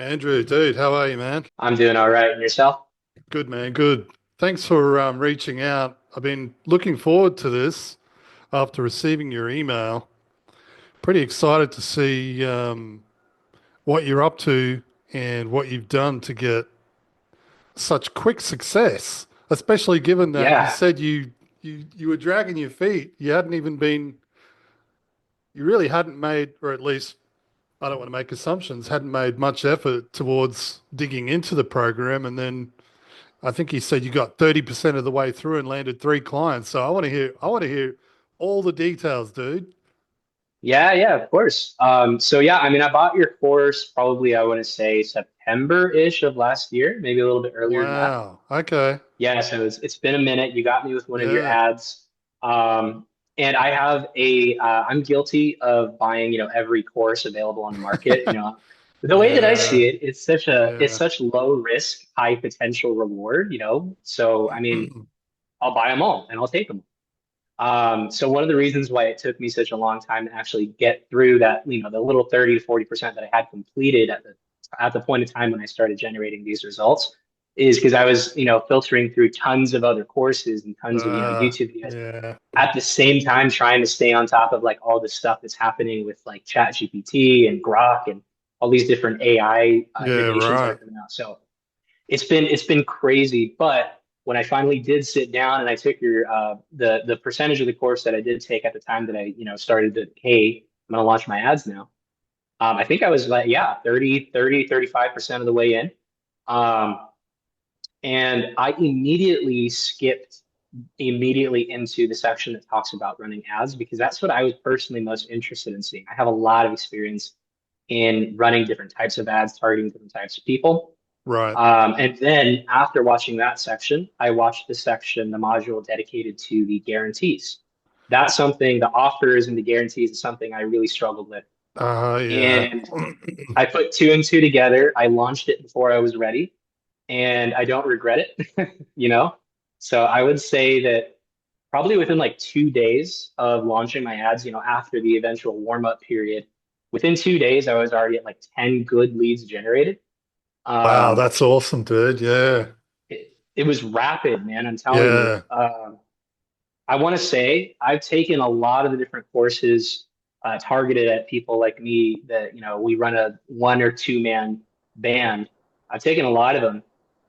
Andrew, dude, how are you, man? I'm doing all right. And yourself? Good, man. Good. Thanks for reaching out. I've been looking forward to this after receiving your email. Pretty excited to see what you're up to and what you've done to get such quick success, especially given that you Yeah. said you were dragging your feet. You really hadn't made, or at least I don't want to make assumptions, hadn't made much effort towards digging into the program, and then I think he said you got 30% of the way through and landed three clients. So I want to hear all the details, dude. Yeah, of course. So yeah, I mean, I bought your course probably, I want to say September-ish of last year, maybe a little bit earlier than that. Wow. Okay. Yeah, so it's been a minute. You got me with one of your Yeah. ads. And I have I'm guilty of buying, every course available on the market. The way that I Yeah. see it, it's Yeah. such low risk, high potential reward. So I mean, I'll buy them all and I'll take them. So one of the reasons why it took me such a long time to actually get through that, the little 30 to 40% that I had completed at the point in time when I started generating these results is because I was, filtering through tons of other courses and tons of, YouTube videos Yeah. at the same time trying to stay on top of like all the stuff that's happening with like Chat GPT and Grok and all these different AI Yeah. innovations that are Right. coming out. So it's been crazy, but when I finally did sit down and I took your the percentage of the course that I did take at the time that I started to, hey, I'm gonna launch my ads now. I think I was like, yeah, 35% of the way in. Um, and I immediately skipped immediately into the section that talks about running ads because that's what I was personally most interested in seeing. I have a lot of experience in running different types of ads, targeting different types of people. Right. And then after watching that section, I watched the module dedicated to the guarantees. That's something, the offers and the guarantees is something I really struggled with. Yeah. And I put two and two together. I launched it before I was ready, and I don't regret it, you know? So I would say that probably within like 2 days of launching my ads, after the eventual warm up period, within 2 days, I was already at like 10 good leads generated. Wow. Um, That's awesome, dude. Yeah. it was rapid, man. I'm telling you. Yeah. I want to say I've taken a lot of the different courses targeted at people like me that, we run a 1 or 2 man band. I've taken a lot of them.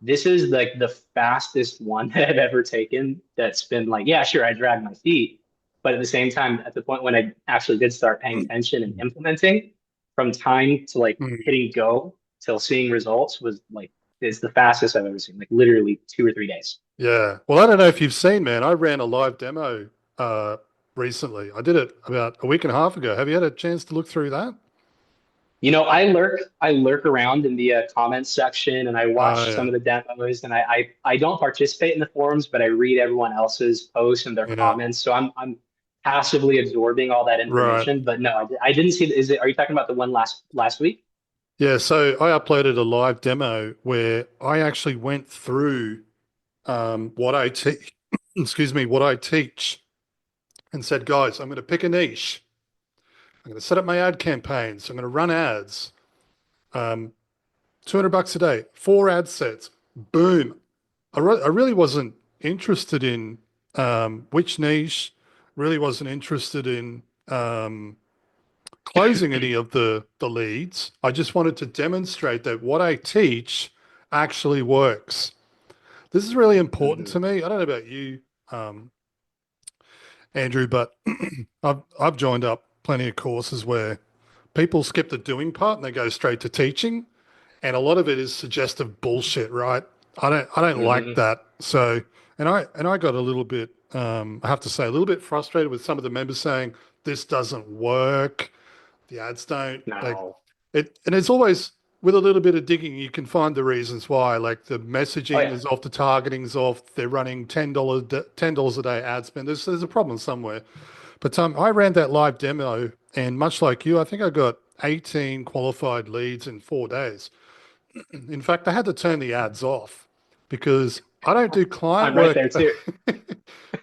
This is like the fastest one that I've ever taken that's been like, yeah, sure, I dragged my feet. But at the same time, at the point when I actually did start paying attention and implementing, from time to like Mm. hitting go till seeing results was like, is the fastest I've ever seen, like literally 2 or 3 days. Yeah. Well, I don't know if you've seen, man. I ran a live demo uh recently. I did it about a week and a half ago. Have you had a chance to look through that? I lurk around in the comments section and I Oh watch some yeah. of the demos and I don't participate in the forums, but I read everyone else's posts and their Yeah. comments. So I'm passively absorbing all that Right. information. But no, I didn't see. Are you talking about the one last week? Yeah, so I uploaded a live demo where I actually went through what I teach, excuse me, what I teach, and said, guys, I'm going to pick a niche. I'm going to set up my ad campaigns. I'm going to run ads. Um, 200 bucks a day, four ad sets. Boom. I really wasn't interested in which niche. Really wasn't interested in closing any of the leads. I just wanted to demonstrate that what I teach actually works. This is really important Mhm. to me. I don't know about you, um, Andrew, but I've joined up plenty of courses where people skip the doing part and they go straight to teaching, and a lot of it is suggestive bullshit, right? I don't like Mhm. that. So, and I got a little bit, I have to say, a little bit frustrated with some of the members saying this doesn't work. The ads don't like No. it, and it's always with a little bit of digging, you can find the reasons why. Like the Oh messaging yeah. is off, the targeting's off. They're running $10 a day ad spend. There's a problem somewhere. But I ran that live demo, and much like you, I think I got 18 qualified leads in 4 days. In fact, I had to turn the ads off because I don't do client I'm right there work. too.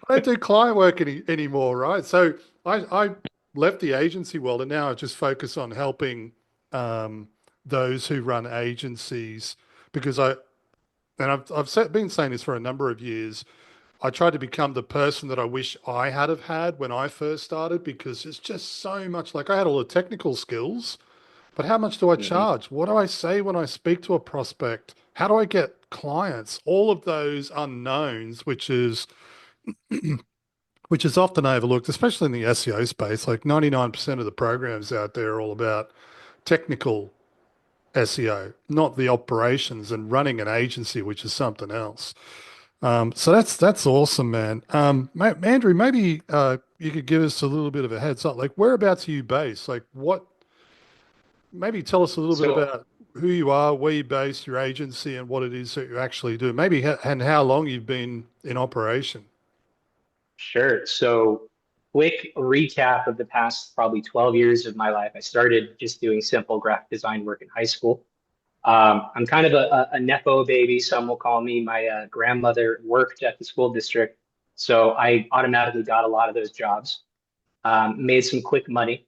I don't do client work anymore, right? So I left the agency world and now I just focus on helping um, those who run agencies because been saying this for a number of years. I tried to become the person that I wish I have had when I first started because it's just so much like I had all the technical skills, but how much do I Hmm. charge? What do I say when I speak to a prospect? How do I get clients? All of those unknowns, which is often overlooked, especially in the SEO space. Like 99% of the programs out there are all about technical SEO, not the operations and running an agency, which is something else. So that's awesome, man. Andrew, maybe you could give us a little bit of a heads up. Like, whereabouts are you based? Like, what? Maybe tell us a little bit So about who you are, where you based, your agency, and what it is that you actually do. Maybe and how long you've been in operation. sure. So quick recap of the past probably 12 years of my life. I started just doing simple graphic design work in high school. I'm kind of a Nepo baby, some will call me. My grandmother worked at the school district, so I automatically got a lot of those jobs. Made some quick money,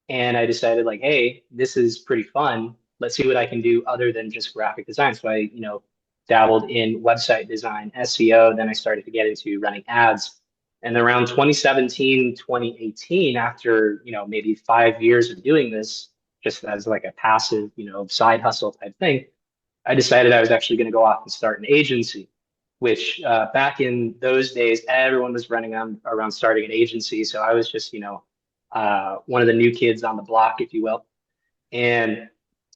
and I decided like, hey, this is pretty fun. Let's see what I can do other than just graphic design. So I, dabbled in website design, SEO. Then I started to get into running ads. And around 2017, 2018, after, maybe 5 years of doing this, just as like a passive, side hustle type thing, I decided I was actually going to go off and start an agency, which back in those days, everyone was running around starting an agency. So I was just, one of the new kids on the block, if you will. And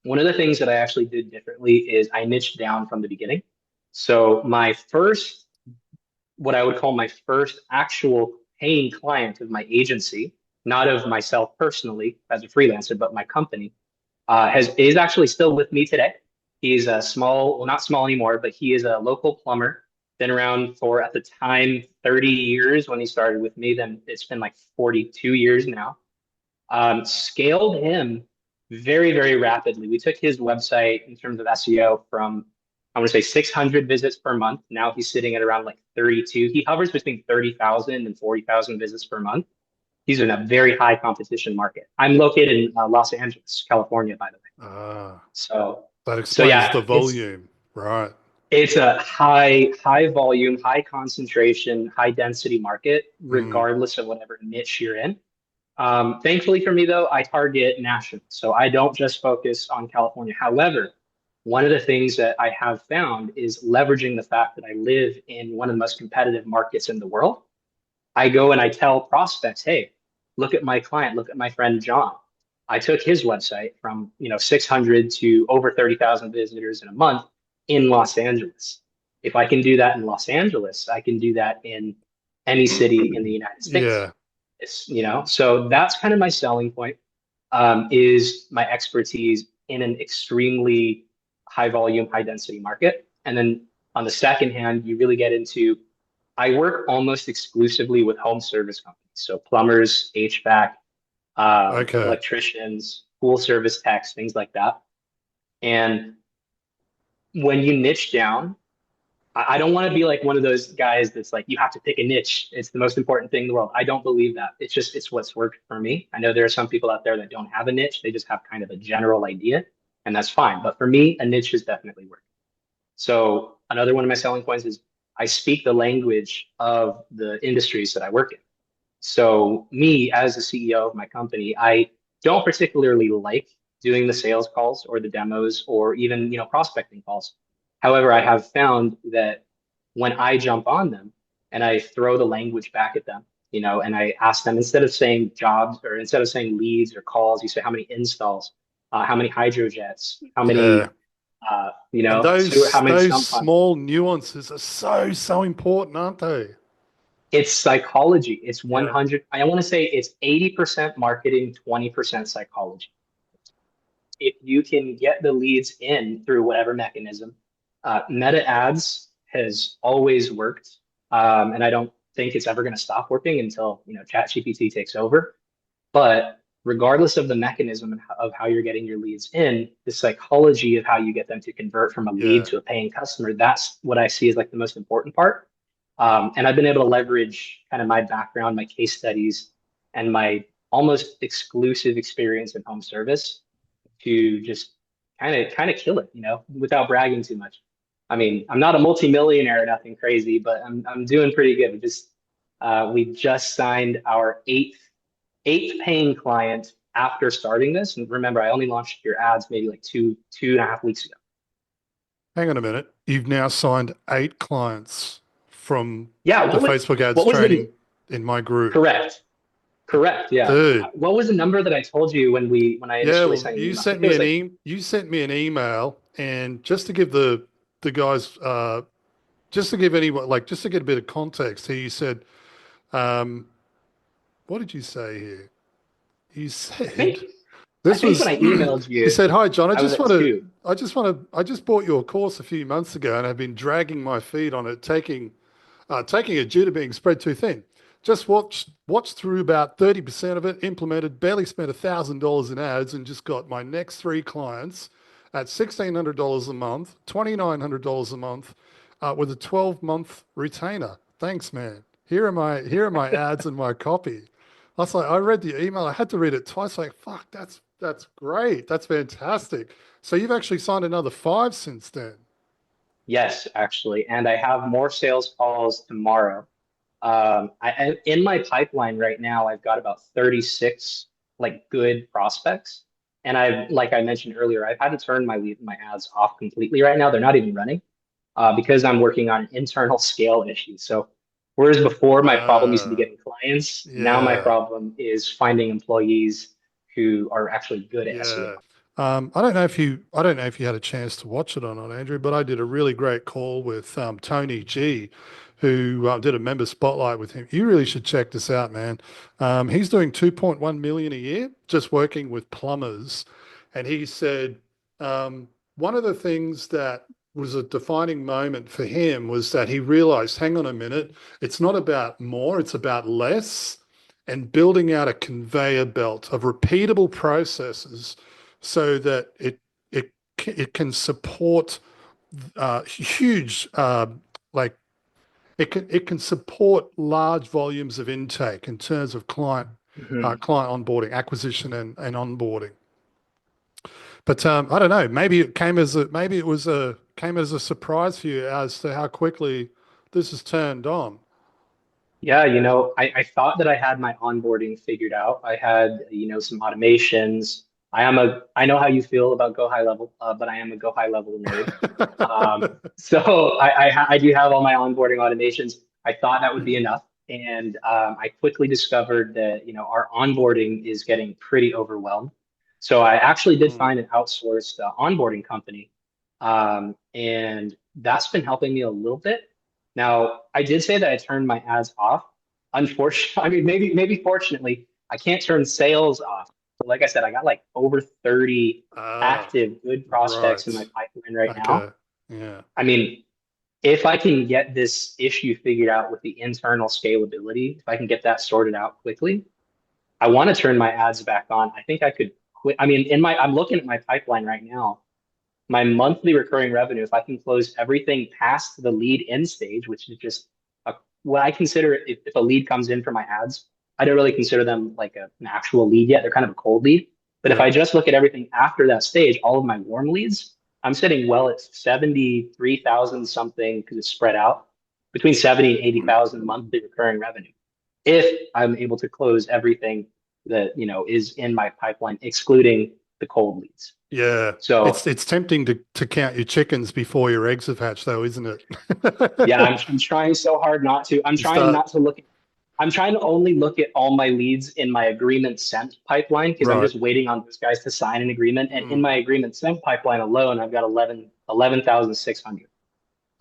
one of the things that I actually did differently is I niched down from the beginning. So my first, what I would call my first actual paying client of my agency, not of myself personally as a freelancer, but my company, has is actually still with me today. He's a small, well, not small anymore, but he is a local plumber. Been around for at the time 30 years when he started with me. Then it's been like 42 years now. Scaled him very, very rapidly. We took his website in terms of SEO from, I want to say 600 visits per month. Now he's sitting at around like 32. He hovers between 30,000 and 40,000 visits per month. He's in a very high competition market. I'm located in Los Angeles, California, by the way. Ah, So, that so explains the yeah, volume, right? it's a high volume, high concentration, high density market, Mm, regardless of whatever niche you're in. Thankfully for me, though, I target national. So I don't just focus on California. However, one of the things that I have found is leveraging the fact that I live in one of the most competitive markets in the world. I go and I tell prospects, hey, look at my client, look at my friend John. I took his website from 600 to over 30,000 visitors in a month in Los Angeles. If I can do that in Los Angeles, I can do that in any city in the United States. yeah, So that's kind of my selling point, is my expertise in an extremely high volume, high density market. And then on the second hand, you really get into, I work almost exclusively with home service companies. So plumbers, HVAC, okay, electricians, pool service techs, things like that. And when you niche down, I don't want to be like one of those guys that's like, you have to pick a niche. It's the most important thing in the world. I don't believe that. It's what's worked for me. I know there are some people out there that don't have a niche. They just have kind of a general idea, and that's fine. But for me, a niche is definitely working. So another one of my selling points is I speak the language of the industries that I work in. So me as the CEO of my company, I don't particularly like doing the sales calls or the demos or even, prospecting calls. However, I have found that when I jump on them and I throw the language back at them, and I ask them, instead of saying jobs or instead of saying leads or calls, you say how many installs, how many hydrojets, how yeah. many, And how many those sump pumps. small nuances are so important, aren't they? It's psychology. It's Yeah, 100. I want to say it's 80% marketing, 20% psychology. If you can get the leads in through whatever mechanism, meta ads has always worked. And I don't think it's ever going to stop working until, ChatGPT takes over. But regardless of the mechanism of how you're getting your leads in, the psychology of how you get them to convert from a lead yeah, to a paying customer, that's what I see as like the most important part. And I've been able to leverage kind of my background, my case studies, and my almost exclusive experience in home service to just kind of kill it, without bragging too much. I mean, I'm not a multimillionaire or nothing crazy, but I'm doing pretty good. We just signed our eighth paying client after starting this. And remember, I only launched your ads maybe like two and a half weeks ago. Hang on a minute. You've now signed 8 clients from Yeah, the Facebook ads what was the training in my group. correct? Correct. Yeah. Dude. What was the number that I told you when I Yeah, initially well, sent you the email? I think it was like you sent me an email, and just to give the guys just to give anyone like just to get a bit of context here, you said, um, what did you say here? You I said think I this think when was I emailed you you, said, "Hi John, I was at two. I just bought your course a few months ago and I've been dragging my feet on it, taking it due to being spread too thin. Just watched through about 30% of it, implemented, barely spent $1,000 in ads, and just got my next 3 clients at $1,600 a month, $2,900 a month, with a 12-month retainer. Thanks, man. Here are my ads and my copy." I was like, I read the email. I had to read it twice. Like, fuck, that's great. That's fantastic. So you've actually signed another 5 since then. Yes, actually, and I have more sales calls tomorrow. In my pipeline right now, I've got about 36 like good prospects. And like I mentioned earlier, I've had to turn my ads off completely right now. They're not even running because I'm working on internal scale issues. So whereas before my problem used to be Uh, getting clients, now my yeah. problem is finding employees who are actually good at Yeah. SEO. I don't know if you had a chance to watch it or not, Andrew, but I did a really great call with Tony G, who did a member spotlight with him. You really should check this out, man. He's doing 2.1 million a year just working with plumbers, and he said one of the things that was a defining moment for him was that he realized, hang on a minute, it's not about more, it's about less and building out a conveyor belt of repeatable processes so that it can support huge like it can support large volumes of intake in terms of Mhm. client onboarding, acquisition, and onboarding. But I don't know. Maybe it came as a maybe it was a came as a surprise for you as to how quickly this has turned on. Yeah, I thought that I had my onboarding figured out. I had, some automations. I know how you feel about Go High Level, but I am a Go High Level nerd. So I do have all my onboarding automations. I thought that would be enough. And I quickly discovered that, our onboarding is getting pretty overwhelmed. So I actually did Mm. find an outsourced onboarding company. And that's been helping me a little bit. Now, I did say that I turned my ads off. Unfortunately, I mean, maybe fortunately, I can't turn sales off. But like I said, I got like over 30 Ah, active good prospects in my right. pipeline right now. Okay. Yeah. I mean, if I can get this issue figured out with the internal scalability, if I can get that sorted out quickly, I want to turn my ads back on. I think I could quit. I mean, I'm looking at my pipeline right now. My monthly recurring revenue, if I can close everything past the lead in stage, which is just what I consider if a lead comes in for my ads, I don't really consider them like an actual lead yet. They're kind of a cold lead. But if Yeah. I just look at everything after that stage, all of my warm leads, I'm sitting well at 73,000 something because it's spread out between 70 and 80,000 monthly recurring revenue. If I'm able to close everything that, is in my pipeline, excluding the cold leads. Yeah. So It's tempting to count your chickens before your eggs have hatched, though, isn't yeah, it? I'm trying so hard not to. You start I'm trying to only look at all my leads in my agreement sent pipeline because I'm right. just waiting on those guys to sign an agreement. And in Mm. my agreement sent pipeline alone, I've got 11,600.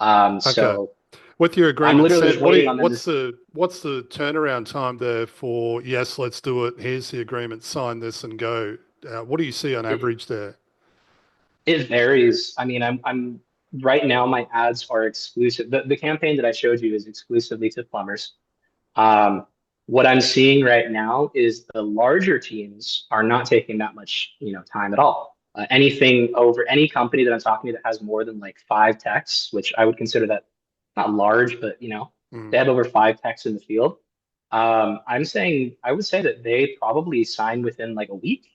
Okay. So With your I'm agreement literally sent, just waiting on them to. what's the turnaround time there for yes, let's do it. Here's the agreement, sign this and go. What do you see on It, average there? it varies. I mean, I'm right now my ads are exclusive. The campaign that I showed you is exclusively to plumbers. Um, what I'm seeing right now is the larger teams are not taking that much, time at all. Anything over any company that I'm talking to that has more than like 5 techs, which I would consider that not large, but Mm. they have over 5 techs in the field. I would say that they probably sign within like a week.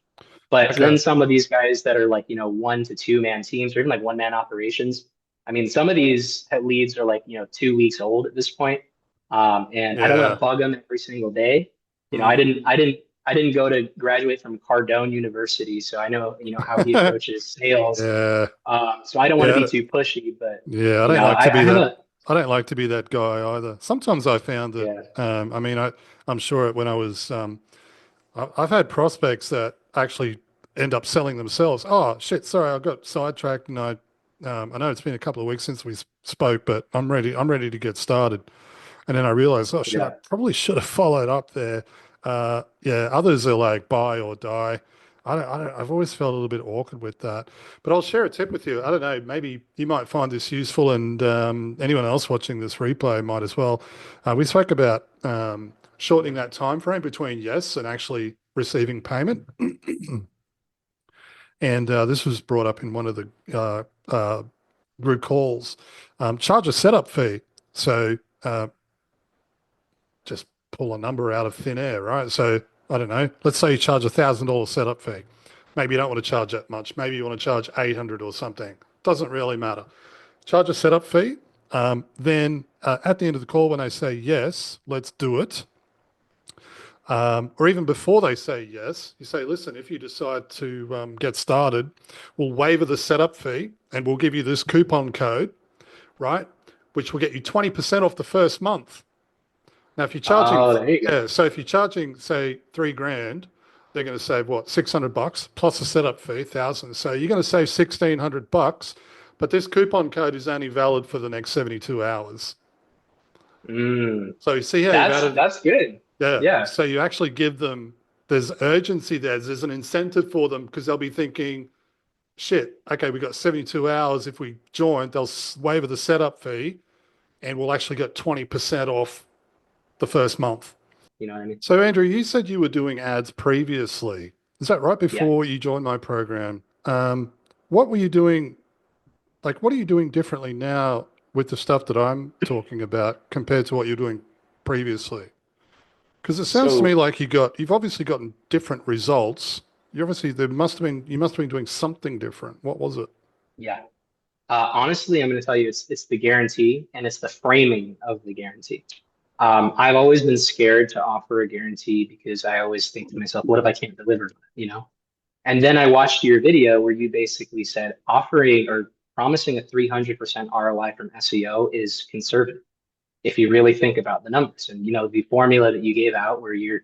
But Okay. then some of these guys that are like, 1 to 2 man teams or even like 1 man operations, I mean, some of these leads are like, 2 weeks old at this point. And I don't want Yeah. to bug them every single day. You know, I Mm. didn't, I didn't, I didn't go to graduate from Cardone University, so I know, how he approaches sales. Yeah. So I don't want to Yeah. be too pushy, but Yeah. I don't like to I be have that. a, I don't like to be that guy either. Sometimes I found that, yeah, I mean, I'm sure when I was, I've had prospects that actually end up selling themselves. Oh shit, sorry, I got sidetracked, and I know it's been a couple of weeks since we spoke, but I'm ready. I'm ready to get started. And then I realized, oh shit, I yeah. probably should have followed up there. Yeah, others are like buy or die. I've always felt a little bit awkward with that. But I'll share a tip with you. I don't know, maybe you might find this useful, and anyone else watching this replay might as well. We spoke about shortening that time frame between yes and actually receiving payment. And this was brought up in one of the group calls. Charge a setup fee. So just pull a number out of thin air, right? So I don't know. Let's say you charge $1,000 setup fee. Maybe you don't want to charge that much. Maybe you want to charge 800 or something. Doesn't really matter. Charge a setup fee. Then at the end of the call, when they say yes, let's do it. Or even before they say yes, you say, listen, if you decide to get started, we'll waiver the setup fee and we'll give you this coupon code, right? Which will get you 20% off the first month. Now, if you're charging, Oh, there you go. yeah, so if you're charging, say, 3 grand, they're going to save what, $600 plus a setup fee, 1,000. So you're going to save $1,600, but this coupon code is only valid for the next 72 hours. Mm, So you see how you've that's added, that's good. yeah. Yeah. So you actually give them, there's urgency there. There's an incentive for them because they'll be thinking, shit, okay, we got 72 hours. If we join, they'll waiver the setup fee and we'll actually get 20% off the first month. You know what I mean? So, Andrew, you said you were doing ads previously. Is that right? Yeah. Before you joined my program, what were you doing? Like, what are you doing differently now with the stuff that I'm talking about compared to what you're doing previously? Because it sounds to me So like you've obviously gotten different results. You must have been doing something different. What was it? yeah. Honestly, I'm going to tell you it's the guarantee and it's the framing of the guarantee. I've always been scared to offer a guarantee because I always think to myself, what if I can't deliver? You know? And then I watched your video where you basically said offering or promising a 300% ROI from SEO is conservative if you really think about the numbers. And the formula that you gave out where you're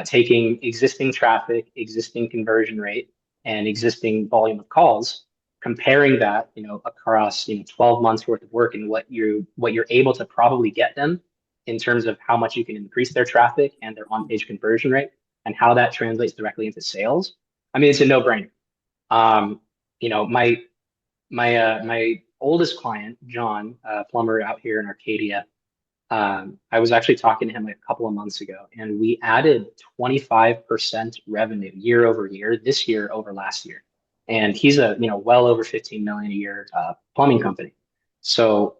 taking existing traffic, existing conversion rate, and existing volume of calls, comparing that, across 12 months worth of work and what you're able to probably get them in terms of how much you can increase their traffic and their on-page conversion rate and how that translates directly into sales. I mean, it's a no-brainer. Um, my oldest client, John, plumber out here in Arcadia, I was actually talking to him like a couple of months ago, and we added 25% revenue year over year this year over last year. And he's a, well over 15 million a year plumbing company. So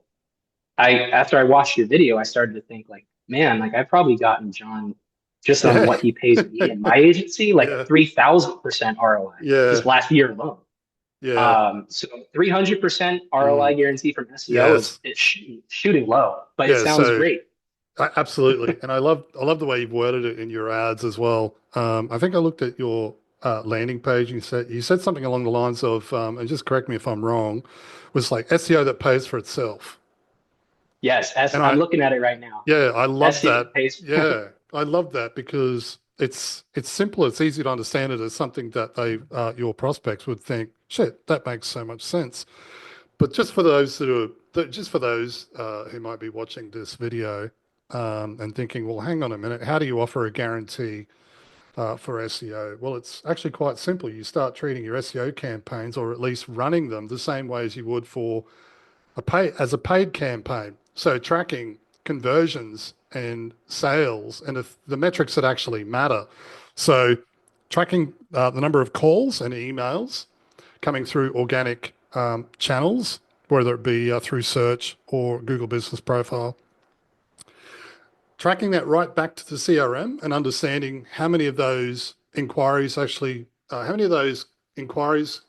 after I watched your video, I started to think like, man, like I've probably gotten John just on Yeah. what he pays me and my agency, like a Yeah. 3,000% ROI Yeah. just last year alone. Yeah. So 300% ROI Mm. guarantee from SEO is Yes. it's shooting low, but it Yeah. sounds So great. absolutely, and I love the way you've worded it in your ads as well. I think I looked at your landing page. And you said something along the lines of, and just correct me if I'm wrong, was like SEO that pays for itself. Yes, And I'm looking at it right now. yeah, I love SEO that. pays. Yeah, I love that because it's simple. It's easy to understand it as something that your prospects would think, shit, that makes so much sense. But just for those who might be watching this video and thinking, well, hang on a minute, how do you offer a guarantee for SEO? Well, it's actually quite simple. You start treating your SEO campaigns, or at least running them, the same way as you would for a paid campaign. So tracking conversions and sales and the metrics that actually matter. So tracking the number of calls and emails coming through organic channels, whether it be through search or Google Business Profile. Tracking that right back to the CRM and understanding how many of those inquiries actually how many of those inquiries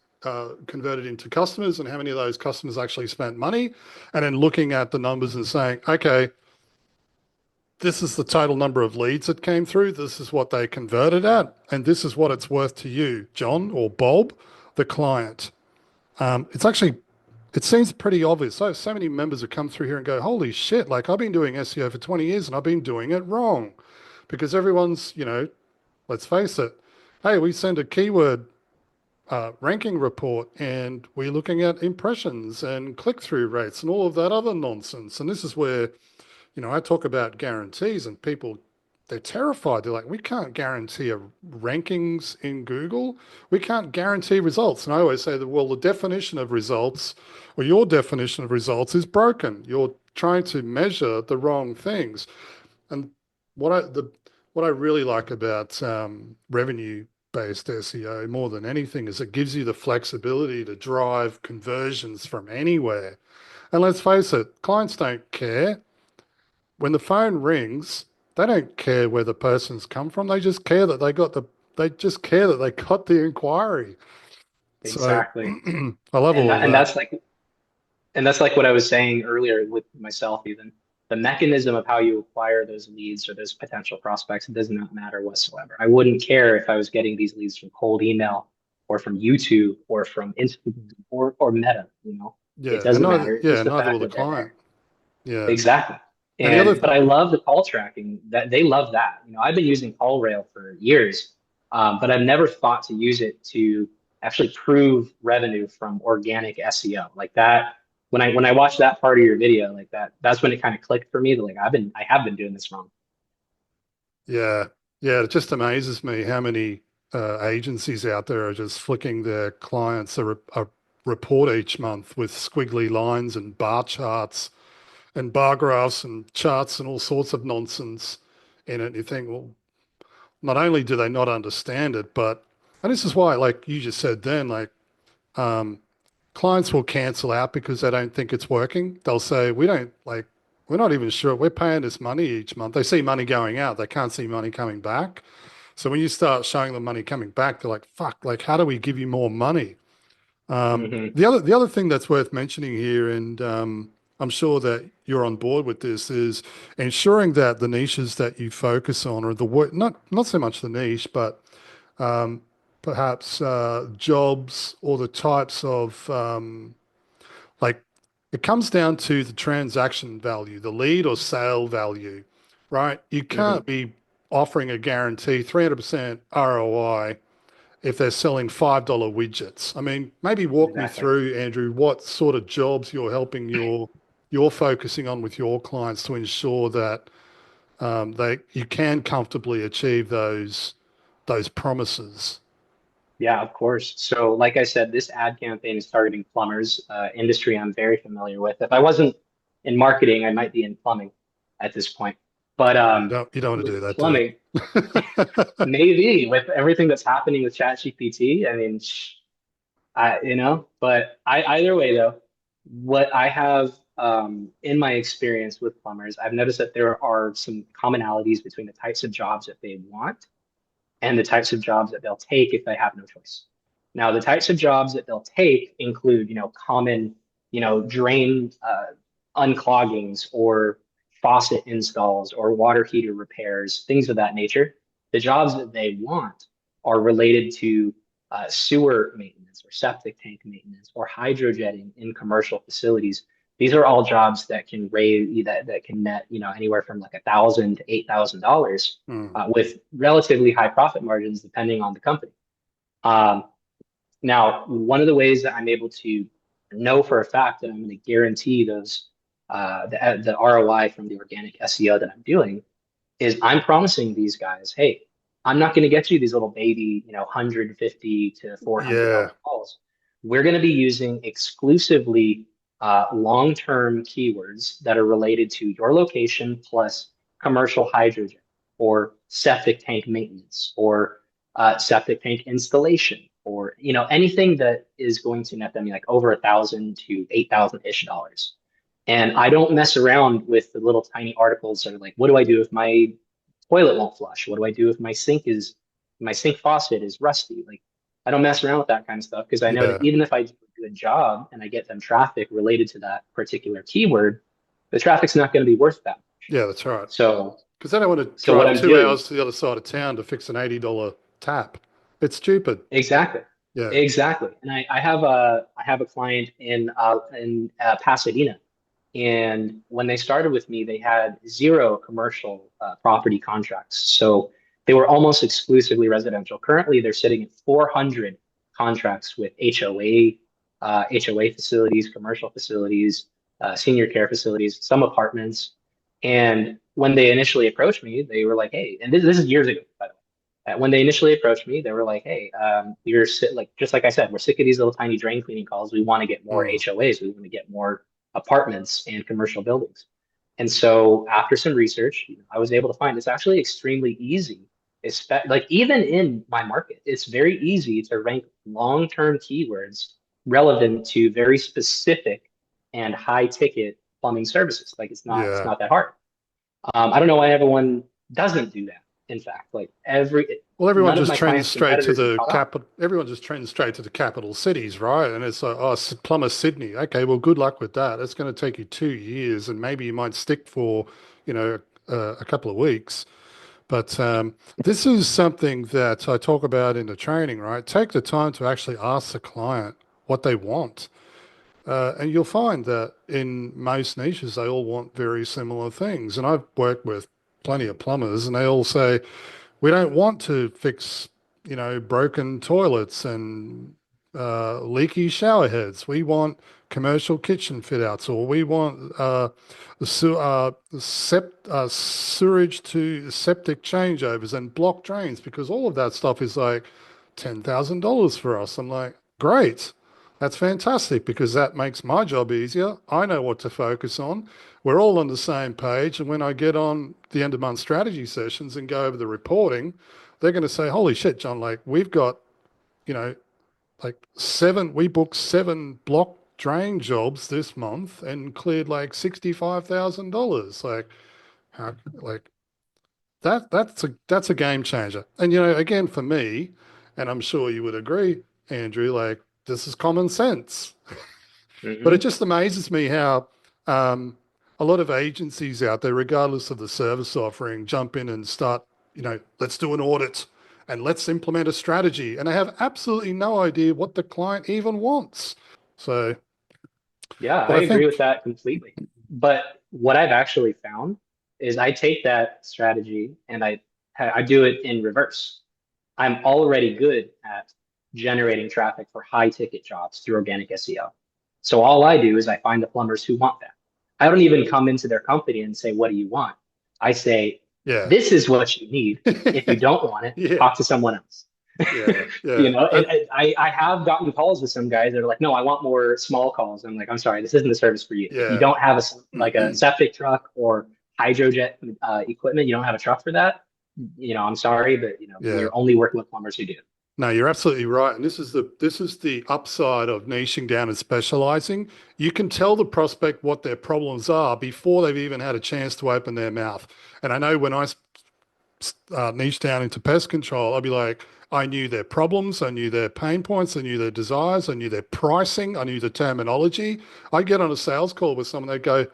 converted into customers, and how many of those customers actually spent money, and then looking at the numbers and saying, okay, this is the total number of leads that came through. This is what they converted at, and this is what it's worth to you, John or Bob, the client. It's actually, it seems pretty obvious. So many members have come through here and go, holy shit, like I've been doing SEO for 20 years and I've been doing it wrong because everyone's, let's face it. Hey, we send a keyword ranking report and we're looking at impressions and click-through rates and all of that other nonsense. And this is where, I talk about guarantees and people, they're terrified. They're like, we can't guarantee rankings in Google. We can't guarantee results. And I always say that, well, the definition of results or your definition of results is broken. You're trying to measure the wrong things. And what I really like about revenue-based SEO more than anything is it gives you the flexibility to drive conversions from anywhere. And let's face it, clients don't care. When the phone rings, they don't care where the person's come from. They just care that they got the inquiry. So Exactly. I love And all that, of and that. that's like And that's like what I was saying earlier with myself, even the mechanism of how you acquire those leads or those potential prospects, it does not matter whatsoever. I wouldn't care if I was getting these leads from cold email or from YouTube or from Instagram or Meta, it Yeah, and doesn't matter. It's just the neither will fact the that they're client. there. Yeah. Exactly. And the other But I love the call tracking that they love that. I've been using CallRail for years, but I've never thought to use it to actually prove revenue from organic SEO like that. When I watched that part of your video, like that's when it kind of clicked for me that like I have been doing this wrong. Yeah, yeah, it just amazes me how many agencies out there are just flicking their clients a report each month with squiggly lines and bar charts and bar graphs and charts and all sorts of nonsense in it. You think, well, not only do they not understand it, but, and this is why, like you just said then, like um, clients will cancel out because they don't think it's working. They'll say, we're not even sure. We're paying this money each month. They see money going out. They can't see money coming back. So when you start showing them money coming back, they're like, fuck, like, how do we give you more money? Hmm. The other thing that's worth mentioning here, and I'm sure that you're on board with this, is ensuring that the niches that you focus on, or the work, not so much the niche, but perhaps jobs or the types of like it comes down to the transaction value, the lead or sale value, right? You Hmm. can't be offering a guarantee 300% ROI if they're selling $5 widgets. I mean, maybe walk me Exactly. through, Andrew, what sort of jobs you're helping you're focusing on with your clients to ensure that they you can comfortably achieve those promises. Yeah, of course. So, like I said, this ad campaign is targeting plumbers, industry I'm very familiar with. If I wasn't in marketing, I might be in plumbing at this point. But You don't want to do with that, do plumbing, you? maybe with everything that's happening with ChatGPT, I mean, but either way though, what I have in my experience with plumbers, I've noticed that there are some commonalities between the types of jobs that they want and the types of jobs that they'll take if they have no choice. Now, the types of jobs that they'll take include, common, drain uncloggings or faucet installs or water heater repairs, things of that nature. The jobs that they want are related to sewer maintenance or septic tank maintenance or hydrojetting in commercial facilities. These are all jobs that can raise that can net, anywhere from like $1,000 to $8,000 Hmm. with relatively high profit margins depending on the company. Um, Now, one of the ways that I'm able to know for a fact that I'm going to guarantee the ROI from the organic SEO that I'm doing is I'm promising these guys, hey, I'm not going to get you these little baby, 150 to $400 Yeah. calls. We're going to be using exclusively long-term keywords that are related to your location plus commercial hydrogen or septic tank maintenance or septic tank installation or anything that is going to net them like over 1,000 to 8,000 ish dollars. And I don't mess around with the little tiny articles that are like, what do I do if my toilet won't flush? What do I do if my sink faucet is rusty? Like I don't mess around with that kind of stuff because I know that Yeah. even if I do a good job and I get them traffic related to that particular keyword, the traffic's not going to be worth that much. Yeah, that's right. So, Because they don't want to so what drive I'm two doing, hours to the other side of town to fix an $80 tap. It's stupid. exactly, Yeah. exactly. And I have a client in Pasadena. And when they started with me, they had zero commercial property contracts. So they were almost exclusively residential. Currently, they're sitting at 400 contracts with HOA facilities, commercial facilities, senior care facilities, some apartments. And when they initially approached me, they were like, "Hey," and this is years ago, by the way. When they initially approached me, they were like, "Hey, like just like I said, we're sick of these little tiny drain cleaning calls. We want to get more Mm. HOAs. We want to get more apartments and commercial buildings." And so after some research, I was able to find it's actually extremely easy. Like even in my market, it's very easy to rank long-term keywords relevant to very specific and high ticket plumbing services. Like it's Yeah. not that hard. I don't know why everyone doesn't do that. In fact, Well, everyone none of just my trends clients' straight to competitors have the caught on. capital. Everyone just trends straight to the capital cities, right? And it's like, oh, plumber Sydney. Okay, well, good luck with that. It's going to take you 2 years, and maybe you might stick for, you know, a couple of weeks. But this is something that I talk about in the training, right? Take the time to actually ask the client what they want. And you'll find that in most niches, they all want very similar things. And I've worked with plenty of plumbers, and they all say, we don't want to fix, broken toilets and leaky shower heads. We want commercial kitchen fit outs, or we want sewerage to septic changeovers and block drains, because all of that stuff is like $10,000 for us. I'm like, great. That's fantastic because that makes my job easier. I know what to focus on. We're all on the same page. And when I get on the end of month strategy sessions and go over the reporting, they're going to say, holy shit, John, like we've got, you know, we booked 7 block drain jobs this month and cleared like $65,000. Like that's a game changer. And again, for me, and I'm sure you would agree, Andrew, like this is common sense. But it Hmm. just amazes me how a lot of agencies out there, regardless of the service offering, jump in and start, let's do an audit and let's implement a strategy. And they have absolutely no idea what the client even wants. So, Yeah, but I I agree think, with that completely. But what I've actually found is I take that strategy and I do it in reverse. I'm already good at generating traffic for high ticket jobs through organic SEO. So all I do is I find the plumbers who want that. I don't even come into their company and say, "What do you want?" I say, yeah, "This is what you need. If you don't want it, yeah, talk to someone else." yeah, You yeah, know, and I have gotten calls with some guys that are like, "No, I want more small calls." I'm like, "I'm sorry, this isn't the service for you. If you yeah, don't have like a septic truck or hydrojet equipment, you don't have a truck for that. I'm sorry, but yeah. we're only working with plumbers who do." No, you're absolutely right. And this is the upside of niching down and specializing. You can tell the prospect what their problems are before they've even had a chance to open their mouth. And I know when I niche down into pest control, I'd be like, I knew their problems, I knew their pain points, I knew their desires, I knew their pricing, I knew the terminology. I'd get on a sales call with someone, they'd go,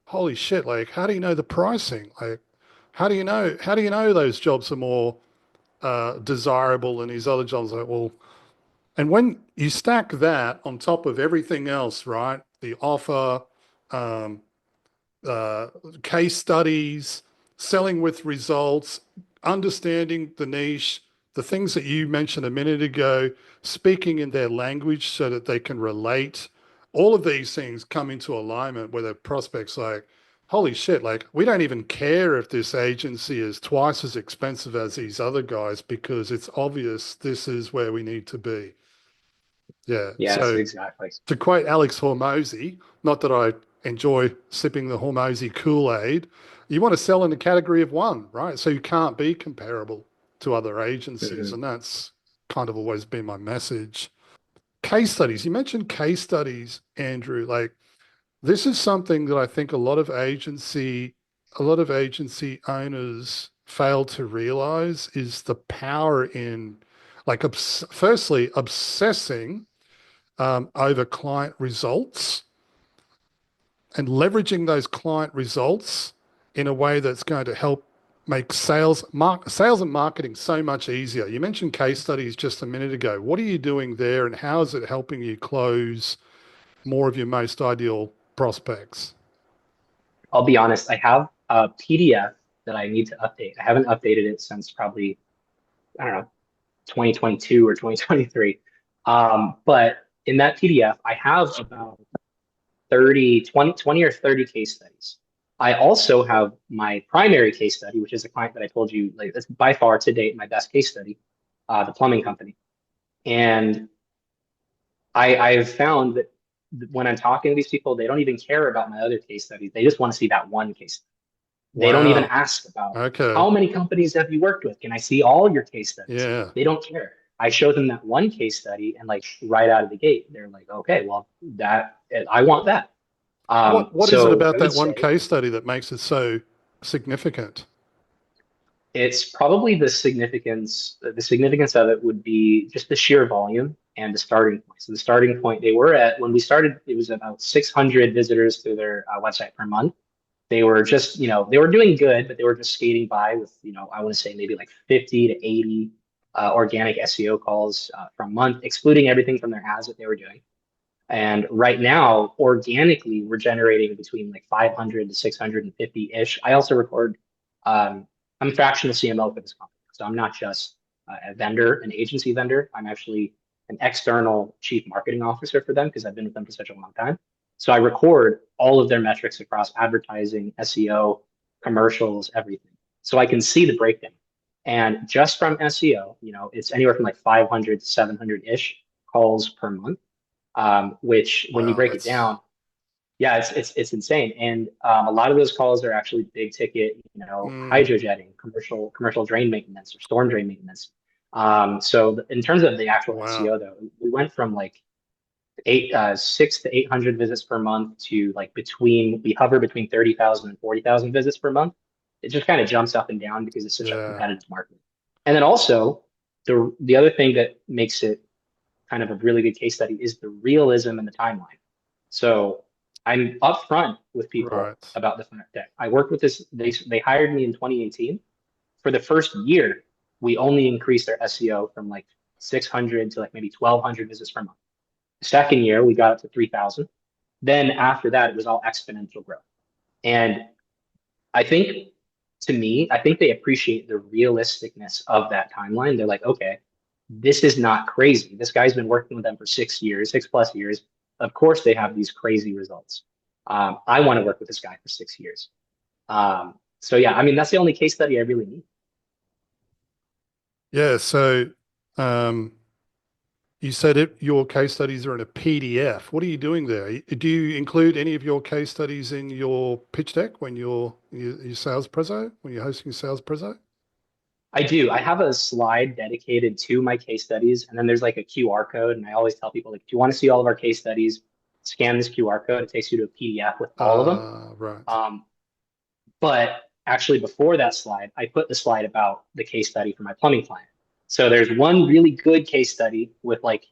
holy shit, like, how do you know the pricing? Like, how do you know those jobs are more desirable than these other jobs? Like, well, and when you stack that on top of everything else, right? The offer, um, uh, case studies, selling with results, understanding the niche, the things that you mentioned a minute ago, speaking in their language so that they can relate. All of these things come into alignment where the prospect's like, holy shit, like we don't even care if this agency is twice as expensive as these other guys because it's obvious this is where we need to be. Yeah. Yes, So exactly. to quote Alex Hormozy, not that I enjoy sipping the Hormozy Kool-Aid, you want to sell in the category of one, right? So you can't be comparable to other agencies. Hmm. And that's kind of always been my message. Case studies. You mentioned case studies, Andrew. Like this is something that I think a lot of agency owners fail to realize is the power in. Like, firstly, obsessing over client results and leveraging those client results in a way that's going to help make sales and marketing so much easier. You mentioned case studies just a minute ago. What are you doing there, and how is it helping you close more of your most ideal prospects? I'll be honest, I have a PDF that I need to update. I haven't updated it since probably, I don't know, 2022 or 2023. But in that PDF, I have about 20 or 30 case studies. I also have my primary case study, which is a client that I told you, like, that's by far to date my best case study, the plumbing company. And I've found that when I'm talking to these people, they don't even care about my other case studies. They just want to see that one case. They don't even Wow. ask about Okay. how many companies have you worked with? Can I see all your case studies? Yeah. They don't care. I show them that one case study and like right out of the gate, they're like, okay, well, that I want that. What is it So I about would that one say case study that makes it so significant? it's probably the significance of it would be just the sheer volume and the starting point. So the starting point they were at when we started, it was about 600 visitors to their website per month. They were just, they were doing good, but they were just skating by with, I want to say maybe like 50 to 80 organic SEO calls from month, excluding everything from their ads that they were doing. And right now, organically, we're generating between like 500 to 650-ish. I also record, I'm a fractional CMO for this company. So I'm not just a vendor, an agency vendor. I'm actually an external chief marketing officer for them because I've been with them for such a long time. So I record all of their metrics across advertising, SEO, commercials, everything. So I can see the breakdown. And just from SEO, it's anywhere from like 500 to 700-ish calls per month, which when you Wow, break it that's down, yeah, it's insane. And a lot of those calls are actually big ticket, mm, hydrojetting, commercial drain maintenance or storm drain maintenance. In terms of the actual wow. SEO though, we went from like 6 to 800 visits per month to like we hover between 30,000 and 40,000 visits per month. It just kind of jumps up and down because it's such a Yeah. competitive market. And then also the other thing that makes it kind of a really good case study is the realism and the timeline. So I'm upfront with people Right. about the fact that I worked with this. They hired me in 2018. For the first year, we only increased our SEO from like 600 to like maybe 1,200 visits per month. The second year, we got up to 3,000. Then after that, it was all exponential growth. And I think I think they appreciate the realisticness of that timeline. They're like, okay, this is not crazy. This guy's been working with them for 6 years, 6+ years. Of course, they have these crazy results. I want to work with this guy for 6 years. So yeah, I mean, that's the only case study I really need. Yeah. So, um, you said your case studies are in a PDF. What are you doing there? Do you include any of your case studies in your pitch deck when your sales preso, when you're hosting a sales preso? I do. I have a slide dedicated to my case studies, and then there's like a QR code. And I always tell people, like, if you want to see all of our case studies, scan this QR code. It takes you to a PDF with all of them. Right. Um, But actually, before that slide, I put the slide about the case study for my plumbing client. So there's one really good case study with like,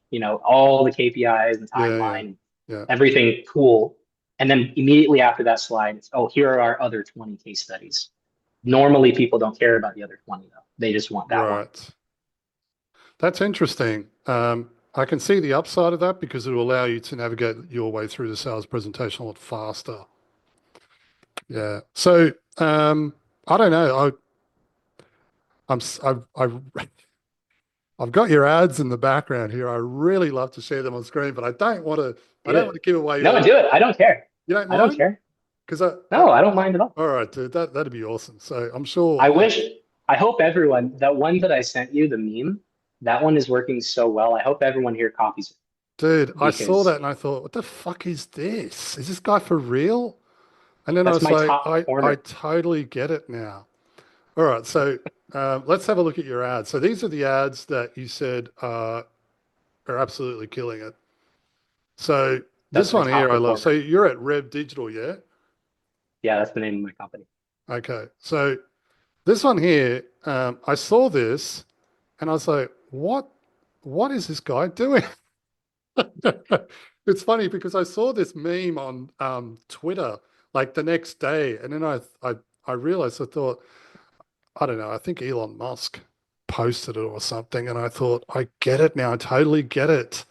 all the KPIs and Yeah. Yeah. timeline, Yeah. everything cool. And then immediately after that slide, it's, oh, here are our other 20 case studies. Normally, people don't care about the other 20 though. They just want that one. Right. That's interesting. I can see the upside of that because it will allow you to navigate your way through the sales presentation a lot faster. Yeah. So, I don't know. I'm, s- I've got your ads in the background here. I really love to share them on screen, but I Do don't want to it. give away No, all. do it. I don't care. You don't I don't mind? care. Because No, I don't mind at all. all right, dude, that'd be awesome. So I'm sure, I wish, I hope everyone, that one that I sent you, the meme, that one is working so well. I hope everyone here copies it dude, I saw because that and I thought, what the fuck is this? Is this guy for real? And then I that's was my like, top I corner. totally get it now. All right, so let's have a look at your ads. So these are the ads that you said are absolutely killing it. So this That's my one here top I love. So performer. you're at Rev Digital, yeah? Yeah, that's the name of my company. Okay. So this one here, I saw this and I was like, what? what is this guy doing? It's funny because I saw this meme on Twitter like the next day, and then I realized I thought, I don't know, I think Elon Musk posted it or something, and I thought, I get it now, I totally get it.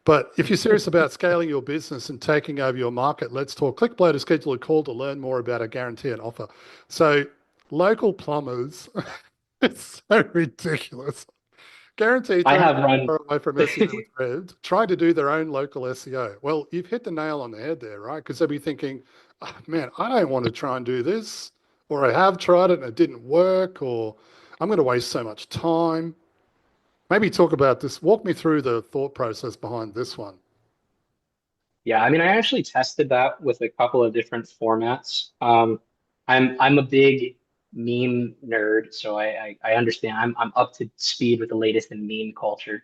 But if you're serious about scaling your business and taking over your market, let's talk. Click below to schedule a call to learn more about a guarantee and offer. So, local plumbers, it's so ridiculous. Guaranteed I have 300% run. ROI from SEO with Rev, trying to do their own local SEO. Well, you've hit the nail on the head there, right? Because they'll be thinking, oh, man, I don't want to try and do this, or I have tried it and it didn't work, or I'm going to waste so much time. Maybe talk about this. Walk me through the thought process behind this one. Yeah, I mean, I actually tested that with a couple of different formats. I'm a big meme nerd, so I understand. I'm up to speed with the latest in meme culture,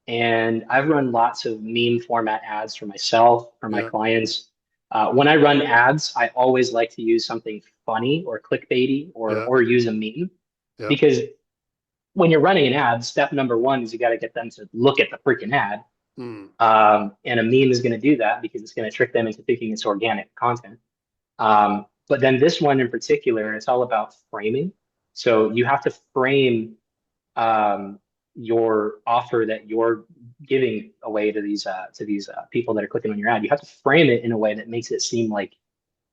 and I've run lots of meme format ads for myself, for my Yeah, clients. When I run ads, I always like to use something funny or clickbaity yeah, or use a meme yeah. because when you're running an ad, step number one is you got to get them to look at the freaking ad. Mm, And a meme is going to do that because it's going to trick them into thinking it's organic content. But then this one in particular, it's all about framing. So you have to frame um, your offer that you're giving away to these people that are clicking on your ad. You have to frame it in a way that makes it seem like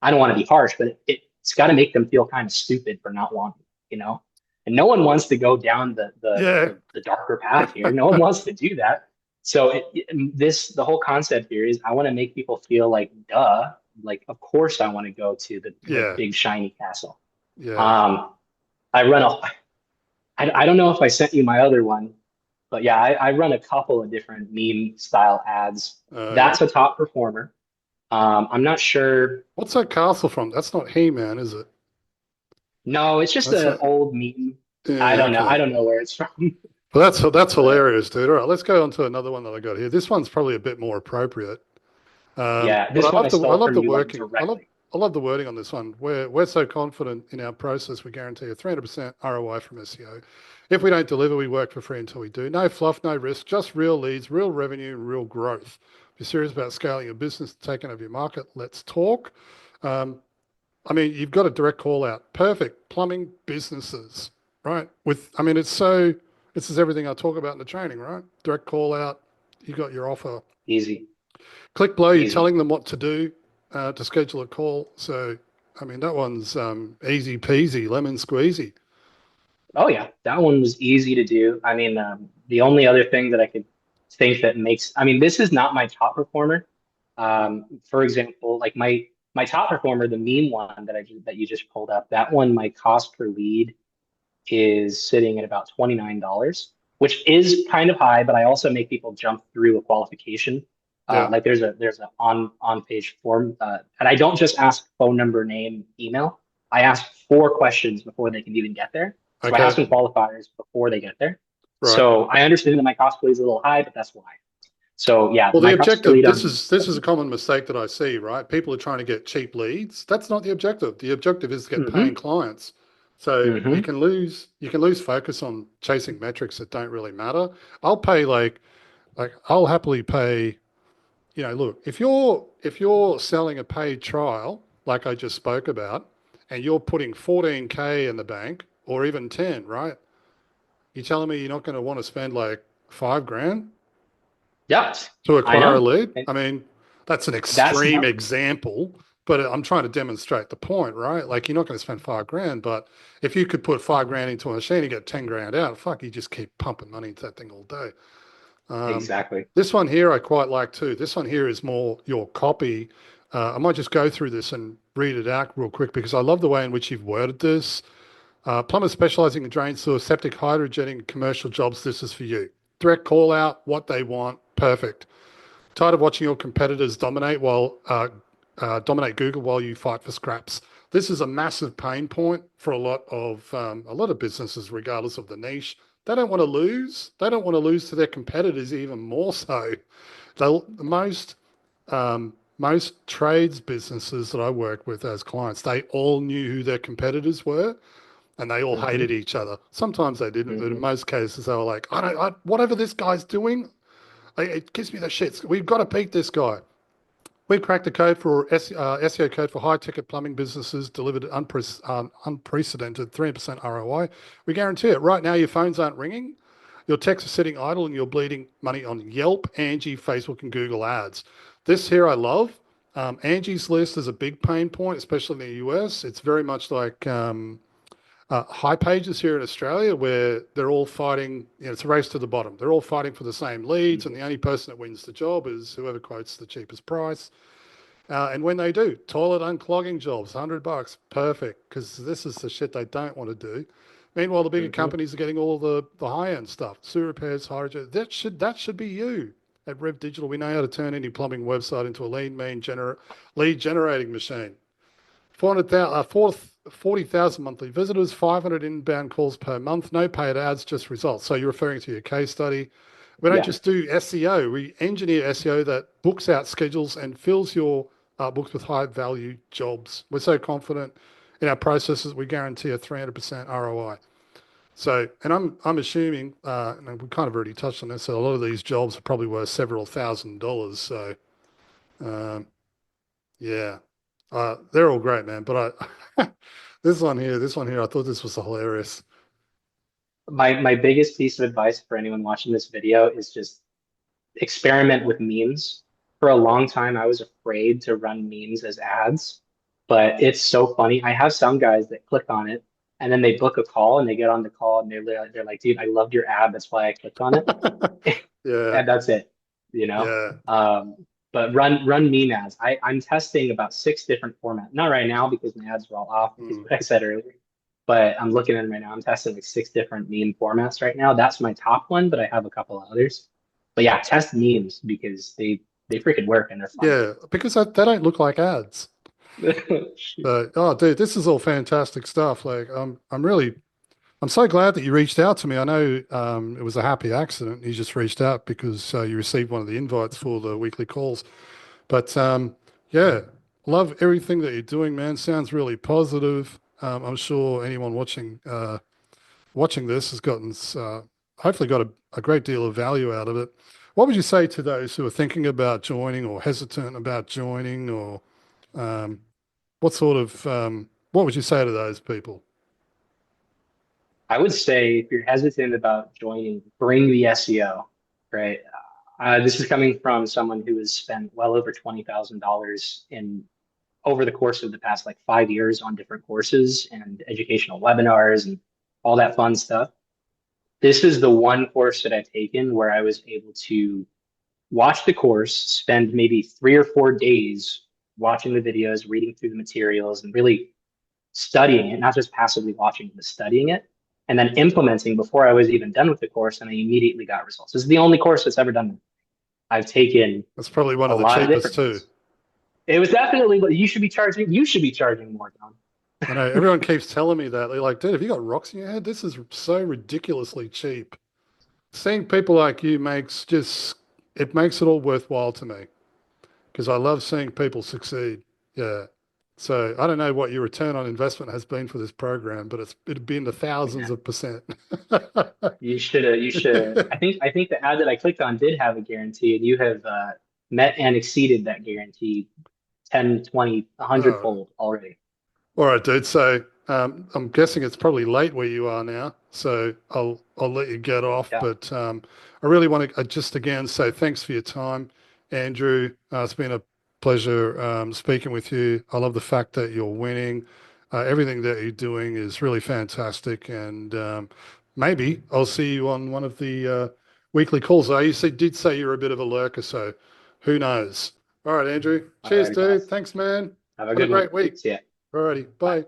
I don't want to be harsh, but it's got to make them feel kind of stupid for not wanting, you know. And no one wants to go down yeah, the darker path here. No one wants to do that. So the whole concept here is I want to make people feel like duh, like of course I want to go to the yeah, big shiny castle. yeah. Um, I run a I don't know if I sent you my other one, but yeah, I run a couple of different meme style ads. Yeah. That's a top performer. I'm not sure. What's that castle from? That's not He-Man, is it? No, it's just That's an not. old meme. I Yeah, don't know. okay. I don't know where it's from. Well, that's But hilarious, dude. All right, let's go on to another one that I got here. This one's probably a bit more appropriate. yeah, But this one I I stole love from the you like working. directly. I love the wording on this one. We're so confident in our process, we guarantee a 300% ROI from SEO. If we don't deliver, we work for free until we do. No fluff, no risk, just real leads, real revenue, real growth. If you're serious about scaling your business, taking over your market, let's talk. Um, I mean, you've got a direct call out. Perfect. Plumbing businesses, right? I mean, this is everything I talk about in the training, right? Direct call out. You got your offer. Easy, Click below, you're easy. telling them what to do to schedule a call. So, I mean, that one's easy peasy, lemon squeezy. Oh yeah, that one was easy to do. I mean, the only other thing that I could think that makes, I mean, this is not my top performer. For example, like my top performer, the meme one that you just pulled up, that one, my cost per lead is sitting at about $29, which is kind of high, but I also make people jump through a qualification. Yeah. Like there's a on page form, and I don't just ask phone number, name, email. I ask four questions before they can even get there. So I ask Okay. them qualifiers before they get there. Right. So I understand that my cost per lead is a little high, but that's why. So yeah, Well, the my cost per objective, lead on this is a common mistake that I see, right? People are trying to get cheap leads. That's not the objective. The objective is to get paying hmm clients. So hmm you can lose focus on chasing metrics that don't really matter. I'll pay like I'll happily pay, look, if you're selling a paid trial, like I just spoke about, and you're putting 14K in the bank or even 10, right? You're telling me you're not going to want to spend like 5 grand Yep, to I acquire a know. lead? And I mean, that's an that's extreme example, but I'm trying to demonstrate the point, right? Like you're not going to spend 5 grand, but if you could put 5 grand into a machine and get 10 grand out, fuck, you just keep pumping money into that thing all day. Um, exactly. this one here I quite like too. This one here is more your copy. I might just go through this and read it out real quick because I love the way in which you've worded this. Plumbers specializing in drain, sewer, septic, hydrogen, commercial jobs. This is for you. Direct call out, what they want. Perfect. Tired of watching your competitors dominate Google while you fight for scraps. This is a massive pain point for a lot of businesses, regardless of the niche. They don't want to lose. They don't want to lose to their competitors even more so. Most most trades businesses that I work with as clients, they all knew who their competitors were. and they all hated Hmm. each other. Sometimes they didn't, but in Hmm. most cases they were like, whatever this guy's doing, it gives me the shits. We've got to beat this guy. We cracked the code for SEO code for high ticket plumbing businesses, delivered unprecedented 3% ROI. We guarantee it. Right now, your phones aren't ringing, your texts are sitting idle, and you're bleeding money on Yelp, Angie, Facebook, and Google ads. This here I love. Angie's List is a big pain point, especially in the US. It's very much like high pages here in Australia where they're all fighting, it's a race to the bottom. They're all fighting for the same leads, and Hmm. the only person that wins the job is whoever quotes the cheapest price. And when they do, toilet unclogging jobs, $100, perfect, because this is the shit they don't want to do. Meanwhile, the bigger Hmm. companies are getting all the high end stuff, sewer repairs, hydrogen. That should be you. At Rev Digital, we know how to turn any plumbing website into a lean, mean lead generating machine. 40,000 monthly visitors, 500 inbound calls per month, no paid ads, just results. So you're referring to your case study. We don't Yeah. just do SEO, we engineer SEO that books out schedules and fills your books with high value jobs. We're so confident in our processes, we guarantee a 300% ROI. So, and I'm assuming, and we kind of already touched on this, so a lot of these jobs are probably worth several $1,000s. So, um, yeah, they're all great, man. But this one here, I thought this was hilarious. My biggest piece of advice for anyone watching this video is just experiment with memes. For a long time, I was afraid to run memes as ads, but it's so funny. I have some guys that click on it and then they book a call and they get on the call and they're like, dude, I loved your ad. That's why I clicked on it. Yeah, And that's it, you know? yeah. Um, but run meme ads. I'm testing about six different formats. Not right now because my ads are all off because Hmm. of what I said earlier. But I'm looking at them right now. I'm testing like six different meme formats right now. That's my top one, but I have a couple of others. But yeah, test memes because they freaking work and they're fun. Yeah, because they don't look like ads. But oh, dude, this is all fantastic stuff. Like, I'm so glad that you reached out to me. I know it was a happy accident. You just reached out because you received one of the invites for the weekly calls. But yeah, love everything that you're doing, man. Sounds really positive. I'm sure anyone watching this has gotten hopefully got a great deal of value out of it. What would you say to those who are thinking about joining or hesitant about joining, or um, what would you say to those people? I would say if you're hesitant about joining, bring the SEO, right? This is coming from someone who has spent well over $20,000 in over the course of the past like 5 years on different courses and educational webinars and all that fun stuff. This is the one course that I've taken where I was able to watch the course, spend maybe 3 or 4 days watching the videos, reading through the materials, and really studying it, not just passively watching, but studying it, and then implementing before I was even done with the course. And I immediately got results. This is the only course that's ever done that. I've taken That's probably one a of the lot of cheapest different too. ones. It was definitely, you should be charging more, Tom. I know everyone keeps telling me that. They're like, dude, have you got rocks in your head? This is so ridiculously cheap. Seeing people like you makes it all worthwhile to me because I love seeing people succeed. Yeah. So I don't know what your return on investment has been for this program, but it'd be in the Hey thousands man, of percent. you should. I think the ad that I clicked on did have a guarantee, and you have met and exceeded that guarantee 10, 20, 100 Oh, fold already. all right, dude. So I'm guessing it's probably late where you are now. So I'll let you get off. Yeah. But I really want to just again say thanks for your time, Andrew. It's been a pleasure speaking with you. I love the fact that you're winning. Everything that you're doing is really fantastic, and maybe I'll see you on one of the weekly calls. Did say you're a bit of a lurker, so who knows? All right, Andrew. All Cheers, righty, dude. boss. Thanks, man. Have a Have a good one. great week. See ya. Alrighty, Bye. bye.